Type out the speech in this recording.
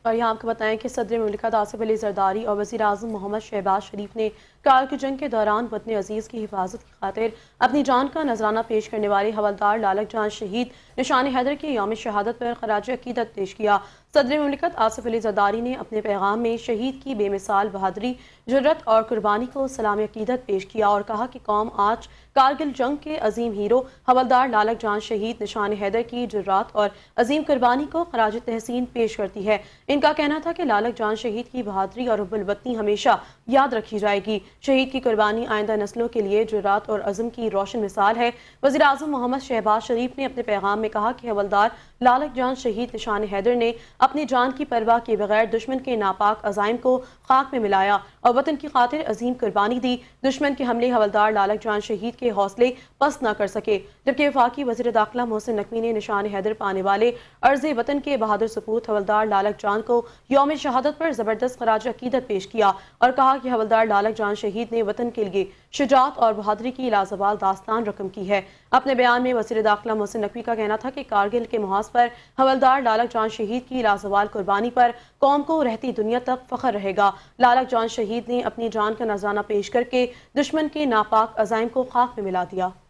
اور یہاں آپ کو بتائیں کہ صدر مملکت آصف علی زرداری اور وزیر اعظم محمد شہباز شریف نے کارگل جنگ کے دوران وطن عزیز کی حفاظت کی خاطر اپنی جان کا نذرانہ پیش کرنے والے حوالدار لالک جان شہید نشان حیدر کے یوم شہادت پر خراج عقیدت پیش کیا۔ صدر مملکت آصف علی زرداری نے اپنے پیغام میں شہید کی بے مثال بہادری، جرأت اور قربانی کو سلام عقیدت پیش کیا اور کہا کہ قوم آج کارگل جنگ کے عظیم ہیرو حوالدار لالک جان شہید نشان حیدر کی جرأت اور عظیم قربانی کو خراج تحسین پیش کرتی ہے۔ ان کا کہنا تھا کہ لالک جان شہید کی بہادری اور حب الوطنی ہمیشہ یاد رکھی جائے گی۔ شہید کی قربانی آئندہ نسلوں کے لیے جرأت اور عزم کی روشن مثال ہے۔ وزیر اعظم محمد شہباز شریف نے اپنے پیغام میں کہا کہ حوالدار لالک جان شہید نشان حیدر نے اپنی جان کی پرواہ کیے بغیر دشمن کے ناپاک عزائم کو خاک میں ملایا اور وطن کی خاطر عظیم قربانی دی۔ دشمن کے حملے حوالدار لالک جان شہید کے حوصلے پست نہ کر سکے، جبکہ وفاقی وزیر داخلہ محسن نقوی نے نشان حیدر پانے والے عرض وطن کے بہادر سپوت حوالدار لالک جان کو یوم شہادت پر زبردست خراج عقیدت پیش کیا اور کہا کہ حوالدار لالک جان شہید نے وطن کے لیے شجاعت اور بہادری کی لازوال داستان رقم کی ہے۔ اپنے بیان میں وزیر داخلہ محسن نقوی کا کہنا تھا کہ کارگل کے محاذ پر حوالدار لالک جان شہید کی لازوال قربانی پر قوم کو رہتی دنیا تک فخر رہے گا۔ لالک جان شہید نے اپنی جان کا نذرانہ پیش کر کے دشمن کے ناپاک عزائم کو خاک میں ملا دیا۔